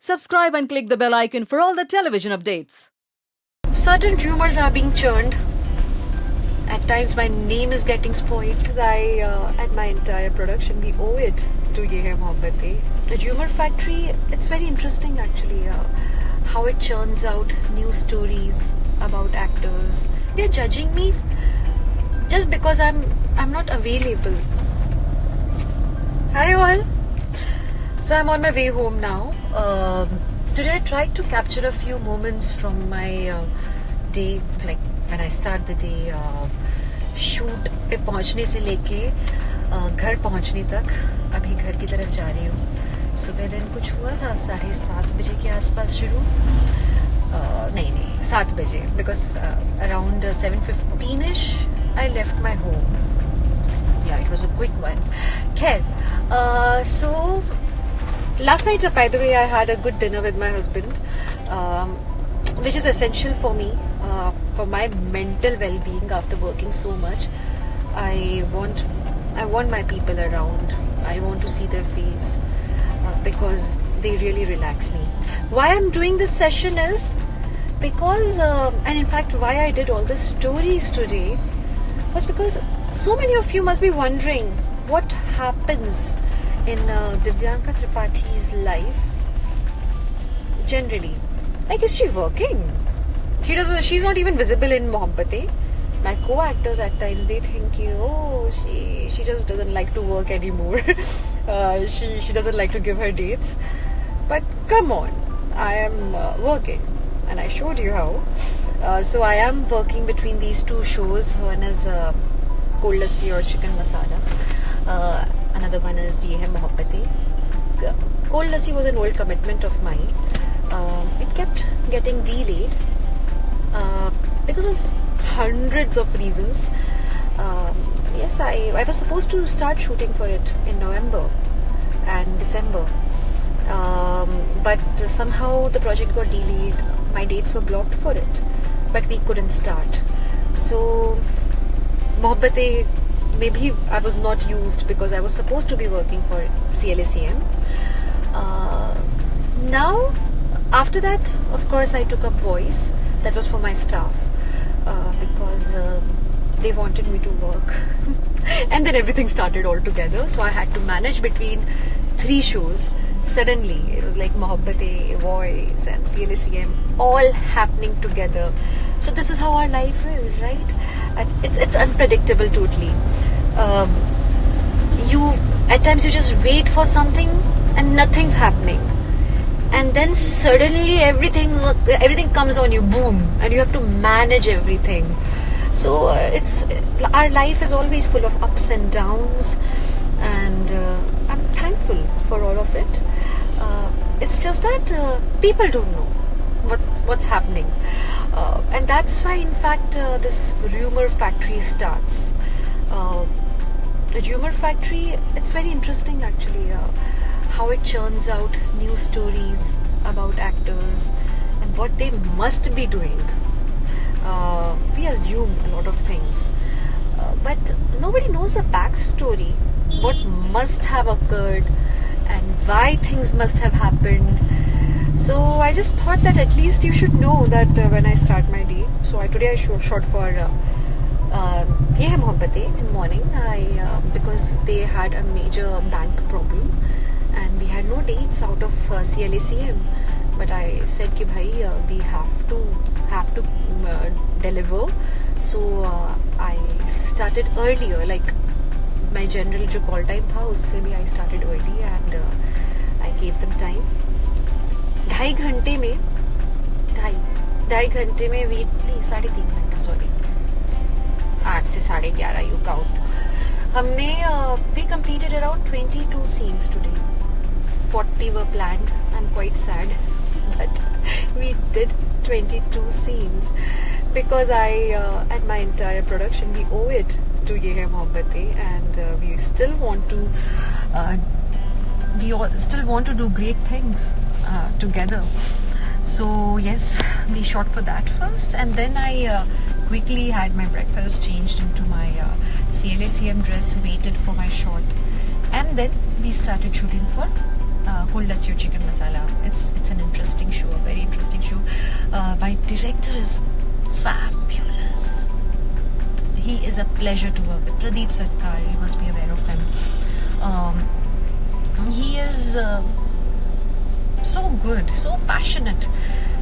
Subscribe and click the bell icon for all the television updates. Certain rumors are being churned. At times my name is getting spoiled because at my entire production, we owe it to Ye Hai Mohabbatein. The rumor factory, it's very interesting actually, how it churns out new stories about actors. They're judging me just because I'm not available. Hi all. So I'm on my way home now. Today I tried to capture a few moments from my day, like when I start the day. Shoot पे पहुंचने से लेके घर पहुंचने तक अभी घर की तरफ जा रही हूँ. सुबह दिन कुछ हुआ था 7:30 बजे के आसपास शुरू. नहीं 7 बजे, because around 7:15ish I left my home. Yeah, it was a quick one. खैर, so last night, by the way, I had a good dinner with my husband, which is essential for me, for my mental well-being after working so much. I want my people around. I want to see their face because they really relax me. Why I'm doing this session is because, and in fact, why I did all the stories today was because so many of you must be wondering what happens in Divyanka Tripathi's life generally. Like, is she working? She's not even visible in Mohabbatein. My co-actors at times, they think, she just doesn't like to work anymore. She doesn't like to give her dates. But come on, I am working, and I showed you how. So I am working between these two shows. One is Cold Lassi or Chicken Masala. Another one is Ye Hai Mohabbatein. Cold Lassi was an old commitment of mine. It kept getting delayed because of hundreds of reasons. Yes, I was supposed to start shooting for it in November and December. But somehow the project got delayed. My dates were blocked for it. But we couldn't start. So, Mohabbatein, maybe I was not used because I was supposed to be working for CLACM. Now, after that, of course, I took up voice. That was for my staff because they wanted me to work. And then everything started all together. So I had to manage between 3 shows. Suddenly, it was like Mohabbatein, Voice and CLACM all happening together. So this is how our life is, right? It's unpredictable totally. At times you just wait for something and nothing's happening. And then suddenly everything comes on you, boom, and you have to manage everything. So our life is always full of ups and downs, and I'm thankful for all of it. It's just that people don't know what's happening, and that's why, in fact, this rumor factory starts. The rumor factory, it's very interesting actually. How it churns out new stories about actors and what they must be doing. We assume a lot of things, but nobody knows the backstory, what must have occurred and why things must have happened. So I just thought that at least you should know that when I start my day. So today I shot for Ye Hai Mohabbatein in morning. Because they had a major bank problem. And we had no dates out of CLACM, but I said कि भाई we have to deliver. So I started earlier, like my general जो call time था उससे भी I started early and I gave them time. 2.5 घंटे में 3.5 घंटा sorry 8 से 11:30 you count. हमने we completed around 22 scenes today. 40 were planned. I'm quite sad, but we did 22 scenes because at my entire production, we owe it to Ye Hai Mohabbatein, and we still want to do great things together. So yes, we shot for that first, and then I quickly had my breakfast, changed into my CLACM dress, waited for my shot, and then we started shooting for Cold Lassi or Chicken Masala. It's an director is fabulous. He is a pleasure to work with. Pradeep Sarkar, you must be aware of him. He is so good, so passionate,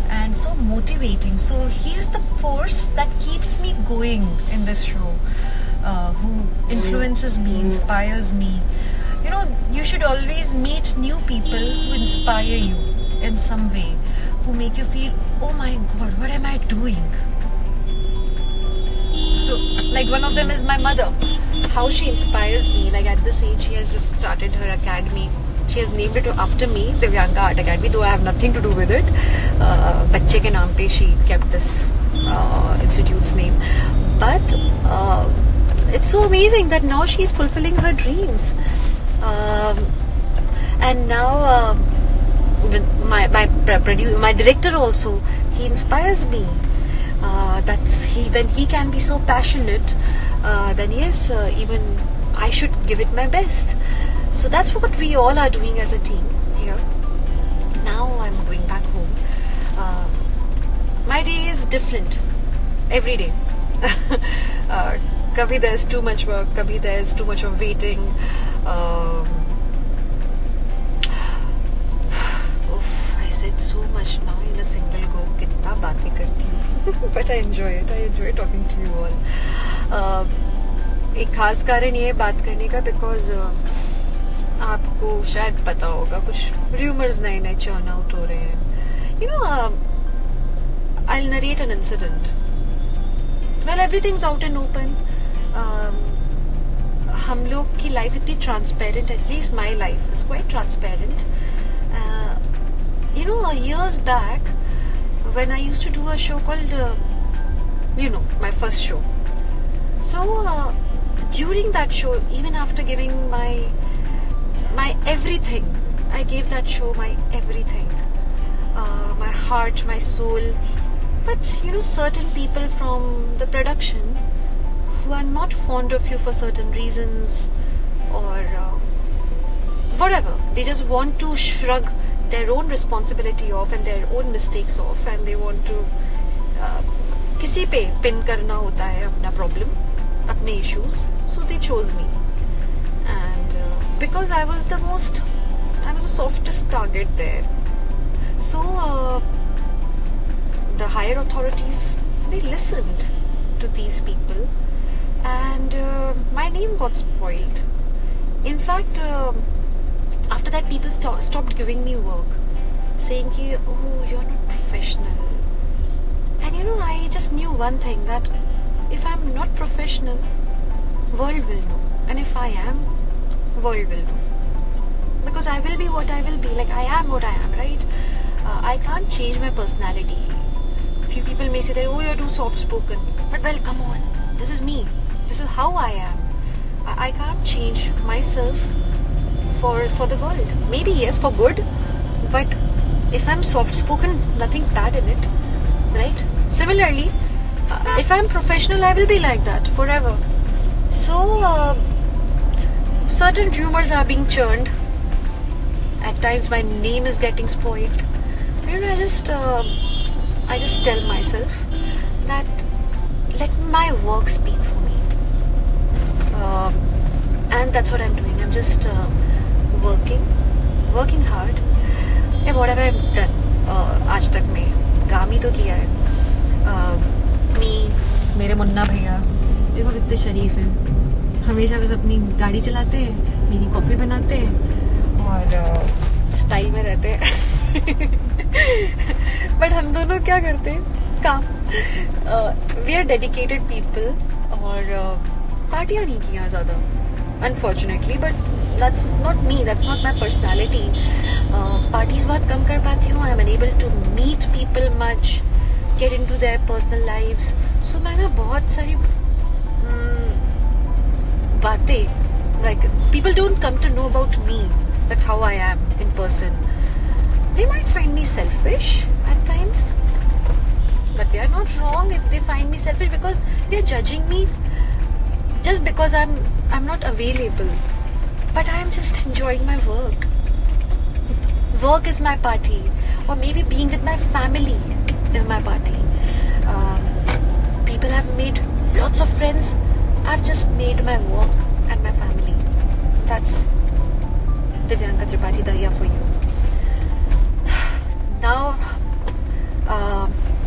and so motivating. So he's the force that keeps me going in this show, who influences me, inspires me. You know, you should always meet new people who inspire you in some way, who make you feel, oh my god, what am I doing? So, like, one of them is my mother. How she inspires me. Like, at this age, she has just started her academy. She has named it after me, Divyanka Art Academy, though I have nothing to do with it. Bachche ke naam pe she kept this institute's name. But it's so amazing that now she's fulfilling her dreams. And now my director also, he inspires me. When he can be so passionate, then yes, even I should give it my best. So that's what we all are doing as a team here. Now I'm going back home. My day is different every day. Kabhi there's too much work, kabhi there's too much of waiting. I said so much now in a single go. Kitna baatein karti hu. But I enjoy it. I enjoy talking to you all. एक खास कारण ये है बात करने का, because आपको शायद पता होगा कुछ रूमर्स नए नए चर्न आउट हो रहे हैं. You know, I will narrate an incident. Well, everything's out and open. हम लोग की लाइफ इतनी transparent, at least my life is quite transparent. You know, years back, when I used to do a show called, my first show. So, during that show, even after giving my everything, I gave that show my everything. My heart, my soul. But, certain people from the production who are not fond of you for certain reasons, or whatever, they just want to shrug their own responsibility off and their own mistakes off, and they want to किसी पे pin करना होता है अपना problem, अपने issues. So they chose me, and because I was the softest target there. So the higher authorities, they listened to these people, and my name got spoiled. In fact, after that, people stopped giving me work, saying ki, oh, you're not professional. And I just knew one thing, that if I'm not professional, world will know. And if I am, world will know. Because I will be what I will be. Like, I am what I am, right? I can't change my personality. Few people may say that, oh, you're too soft-spoken. But well, come on. This is me. This is how I am. I can't change myself for the world. Maybe yes, for good, but if I'm soft-spoken, nothing's bad in it, right? Similarly, if I'm professional, I will be like that forever. So certain rumors are being churned. At times my name is getting spoiled. I just tell myself that let my work speak for me, and that's what I'm doing. I'm just working hard. Yeah, what have I done आज तक में? काम ही तो किया है. मेरे मुन्ना भैया देखो कितने शरीफ हैं. हमेशा बस अपनी गाड़ी चलाते हैं, मेरी कॉफी बनाते हैं और स्टाइल में रहते हैं. बट हम दोनों क्या करते हैं? काम. वी आर डेडिकेटेड पीपल, और पार्टियाँ नहीं किया ज़्यादा, unfortunately, but that's not me, that's not my personality. Parties बहुत कम कर पाती हूँ. I'm unable to meet people much, get into their personal lives. So मैं ना बहुत सारी बातें, like, people don't come to know about me, that how I am in person. They might find me selfish at times, but they are not wrong if they find me selfish, because they're judging me just because I'm not available. But I am just enjoying my work. Work is my party, or maybe being with my family is my party. people have made lots of friends. I've just made my work and my family. That's Divyanka Tripathi Dahiya for you. Now,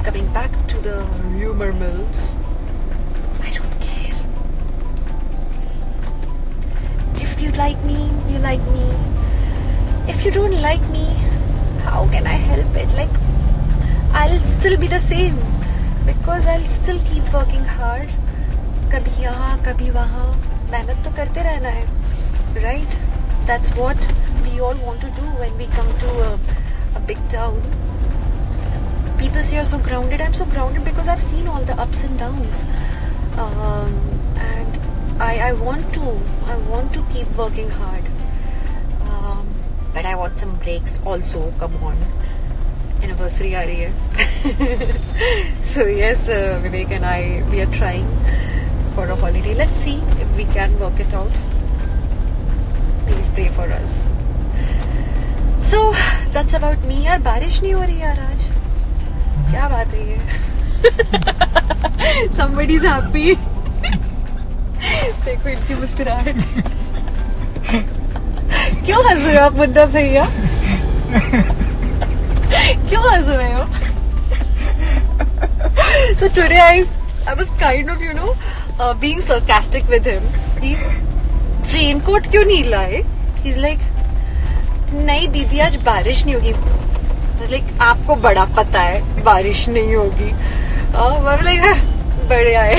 coming back to the rumor mills, I don't care. If you like me, you like me. If you don't like me, how can I help it? Like, I'll still be the same because I'll still keep working hard. कभी यहाँ कभी वहाँ मेहनत तो करते रहना है, right? That's what we all want to do when we come to a big town. People say you're so grounded. I'm so grounded because I've seen all the ups and downs, and I want to keep working hard, but I want some breaks also. Come on, anniversary aa rahi hai. So yes, Vivek and I, we are trying for a holiday. Let's see if we can work it out. Please pray for us. So that's about me. यार बारिश नहीं हो रही यार आज, क्या बात है ये? Somebody's happy. देखो इनकी मुस्कुराहट. क्यों हंस रहे हो आप मुन्ना भैया? क्यों हंस रहे हो? So today I was kind of, being sarcastic with him. He raincoat क्यों नहीं लाए? He's like, नहीं दीदी आज बारिश नहीं होगी. Like, आपको बड़ा पता है बारिश नहीं होगी. बढ़िया है.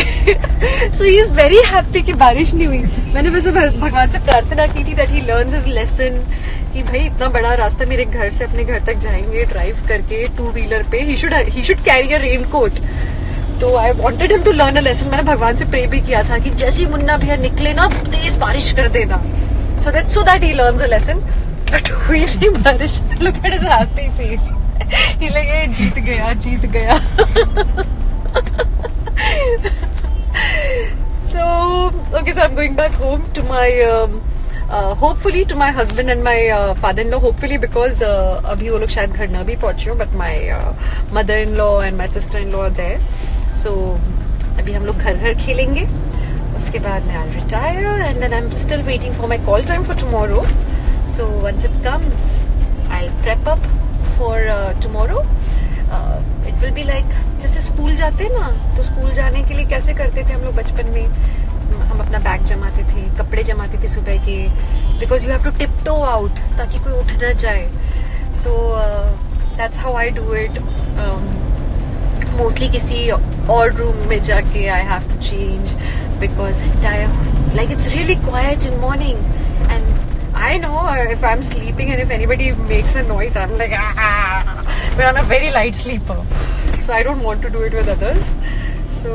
So he is very happy कि बारिश नहीं हुई. मैंने वैसे भगवान से प्रार्थना की थी that he learns his lesson कि भाई इतना बड़ा रास्ता मेरे घर से अपने घर तक जाएंगे ड्राइव करके 2-wheeler पे. He should carry a raincoat. तो I wanted him to learn a lesson. मैंने भगवान से प्रे भी किया था कि जैसे मुन्ना भैया निकले ना तेज बारिश कर देना, so that he learns a lesson. But हुई नहीं बारिश. Look at his happy face. He's like, ये जीत गया. So I'm going back home to my hopefully to my husband and my father-in-law, hopefully because अभी वो लोग शायद घर ना भी पहुंचे हो, but my mother-in-law and my sister-in-law are there. So अभी हम लोग घर खेलेंगे. उसके बाद मैं I'll retire and then I'm still waiting for my call time for tomorrow. So once it comes, I'll prep up for tomorrow. It will be like जैसे school जाते ना, तो स्कूल जाने के लिए कैसे करते थे हम लोग बचपन में. हम अपना बैग जमाते थे, कपड़े जमाते थे सुबह के, because you have to tiptoe out ताकि कोई उठ ना जाए. So that's how I do it. Mostly किसी और रूम में जाके I have to change because it's really quiet in morning and I know if I'm sleeping and if anybody makes a noise, I'm like, but I'm a very light sleeper, so I don't want to do it with others. So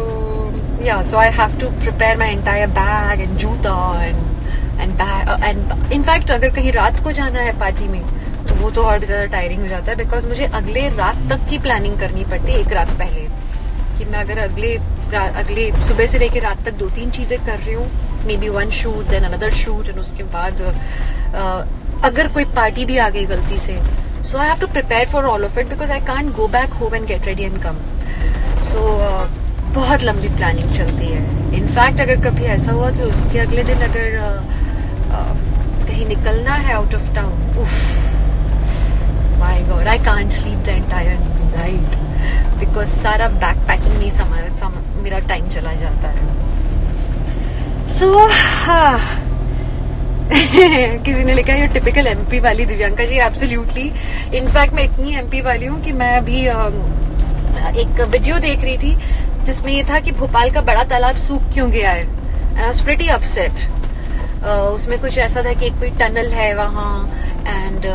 yeah, so I have to prepare my entire bag and juta and bag and in fact अगर कहीं रात को जाना है party में तो वो तो और भी ज्यादा टायरिंग हो जाता है because मुझे अगले रात तक की प्लानिंग करनी पड़ती है एक रात पहले कि मैं अगर अगले सुबह से लेकर रात तक 2-3 चीजें कर रही हूँ, maybe 1 shoot then another shoot and उसके बाद अगर कोई पार्टी भी आ गई गलती से, so I have to prepare for all of it because I can't go back home and get ready and come. So बहुत लंबी प्लानिंग चलती है. इनफैक्ट अगर कभी ऐसा हुआ कि उसके अगले दिन अगर कहीं निकलना है out of town, my God I can't sleep the entire night because सारा बैक पैकिंग में मेरा टाइम चला जाता है. सो किसी ने लिखा ये टिपिकल एमपी वाली दिव्यांका जी. एब्सोल्युटली. इनफैक्ट मैं इतनी एमपी वाली हूँ कि मैं अभी एक वीडियो देख रही थी जिसमें ये था कि भोपाल का बड़ा तालाब सूख क्यों गया है. And I was pretty upset. उसमें कुछ ऐसा था कि एक कोई टनल है वहाँ एंड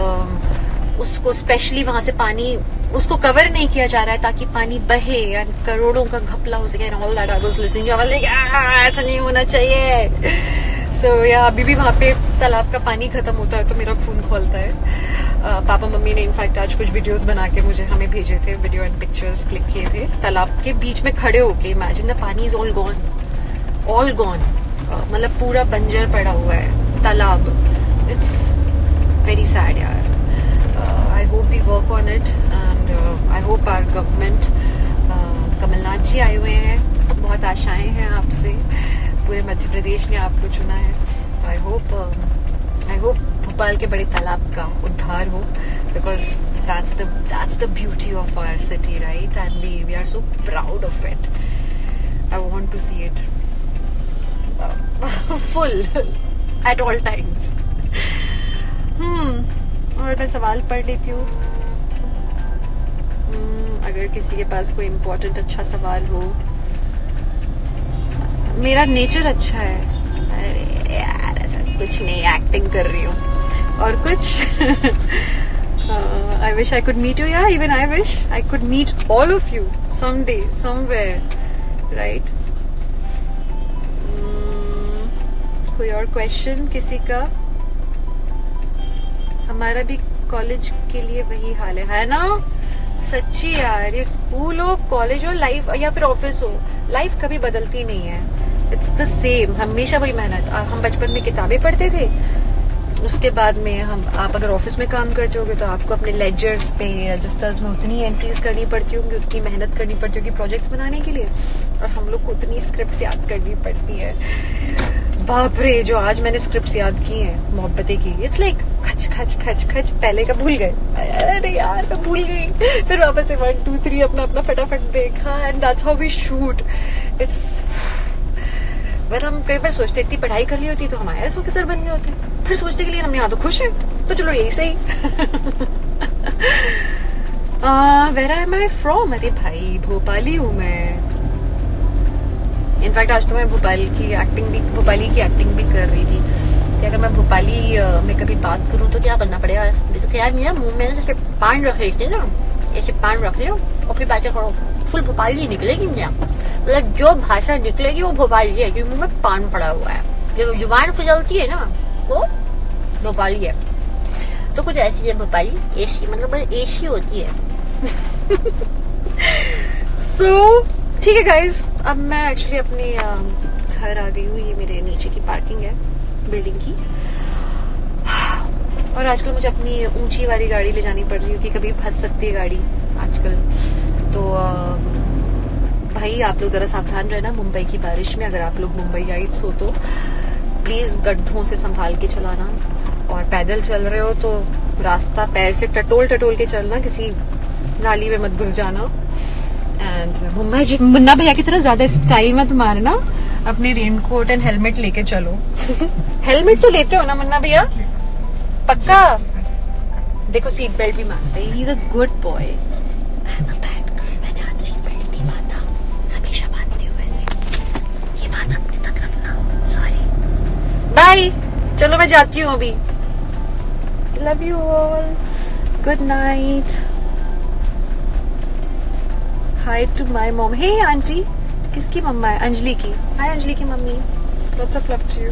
उसको स्पेशली वहां से पानी उसको कवर नहीं किया जा रहा है ताकि पानी बहे एंड करोड़ों का घपला हो सके. And all that I was listening, ऐसा नहीं होना चाहिए. सो या अभी भी वहां पे तालाब का पानी खत्म होता है तो मेरा खून खोलता है. पापा मम्मी ने इनफैक्ट आज कुछ वीडियोस बना के मुझे हमें भेजे थे, वीडियो एंड पिक्चर्स क्लिक किए थे तालाब के बीच में खड़े होके. इमेजिन द पानी इज ऑल गॉन. मतलब पूरा बंजर पड़ा हुआ है तालाब. इट्स वेरी सैड यार. I hope we work on it and I hope our government, Kamal Nath ji आए हुए हैं, बहुत आशाएं हैं आपसे, पूरे मध्य प्रदेश ने आपको चुना है। आई होप भोपाल के बड़े तालाब का उद्धार हो, because that's the beauty of our city, right? And we are so proud of it. I want to see it full at all times. और मैं सवाल पढ़ लेती हूँ, अगर किसी के पास कोई इम्पोर्टेंट अच्छा सवाल हो। मेरा नेचर अच्छा है। अरे यार ऐसा कुछ नहीं, एक्टिंग कर रही हूँ और कुछ। I wish I could meet you. Yeah, even I wish I could meet all of you someday, somewhere, right? कोई और क्वेश्चन किसी का? हमारा भी कॉलेज के लिए वही हाल है ना? सच्ची यार, ये स्कूल हो, कॉलेज हो, लाइफ या फिर ऑफिस हो, लाइफ कभी बदलती नहीं है। इट्स द सेम, हमेशा वही मेहनत। हम बचपन में किताबें पढ़ते थे, उसके बाद में आप अगर ऑफिस में काम करते होगे तो आपको अपने लेजर्स पे, रजिस्टर्स में उतनी एंट्रीज करनी पड़ती होंगी, उतनी मेहनत करनी पड़ती होगी प्रोजेक्ट्स बनाने के लिए, और हम लोग को उतनी स्क्रिप्ट्स याद करनी पड़ती है। बाप रे, जो आज मैंने स्क्रिप्ट्स याद की हैं मोहब्बतें की, इट्स लाइक खच खच खच खच, पहले का भूल गए। अरे यार मैं भूल गई, फिर वापस से 1 2 3 अपना फटाफट देखा, and that's how we shoot. It's मतलब हम कई बार सोचते इतनी पढ़ाई कर ली होती तो हम IAS ऑफिसर बन गए होते, फिर सोचते के लिए हम यहाँ तो खुश हैं, तो चलो यही सही। Where am I from? अरे भाई भोपाली हूँ मैं। इनफैक्ट आज तो मैं भोपाली की एक्टिंग भी कर रही थी कि अगर मैं भोपाली में कभी बात करूँ तो क्या करना पड़ेगा। तो यार मेरा मुंह में जैसे पान रख लेते ना, ऐसे पान रख लो और फिर बातें करो, फुल भोपाली निकलेगी मेरा। मतलब जो भाषा निकलेगी वो भोपाली है, क्योंकि मुंह में पान पड़ा हुआ है। जो जुबान फिजलती है ना वो भोपाली है। तो कुछ ऐसी है भोपाली, एसी मतलब एसी होती है। सो ठीक है गाइज, अब मैं एक्चुअली अपने घर आ गई हूँ। ये मेरे नीचे की पार्किंग है बिल्डिंग की, और आजकल मुझे अपनी ऊंची वाली गाड़ी ले जानी पड़ रही है क्योंकि कभी फंस सकती है गाड़ी आजकल। तो भाई आप लोग जरा सावधान रहना मुंबई की बारिश में। अगर आप लोग मुंबईइट्स हो तो प्लीज गड्ढों से संभाल के चलाना, और पैदल चल रहे हो तो रास्ता पैर से टटोल के चलना, किसी नाली में मत घुस जाना। एंड मुन्ना भैया की तरह ज्यादा स्टाइल मत मारना, अपने रेनकोट एंड हेलमेट लेके चलो। हेलमेट तो लेते हो ना मुन्ना भैया? पक्का? देखो सीट बेल्ट भी मारते हैं, he is a good boy. मैंने आज सीट बेल्ट नहीं बांधा, हमेशा बांधती हूँ वैसे। ये बात अपने तक रखना, सॉरी। बाय, चलो मैं जाती हूँ अभी। Love you all, good night. Hi to my mom. Hey aunty, किसकी मम्मा है? अंजलि की। हाय अंजलि की मम्मी, lots of love to you.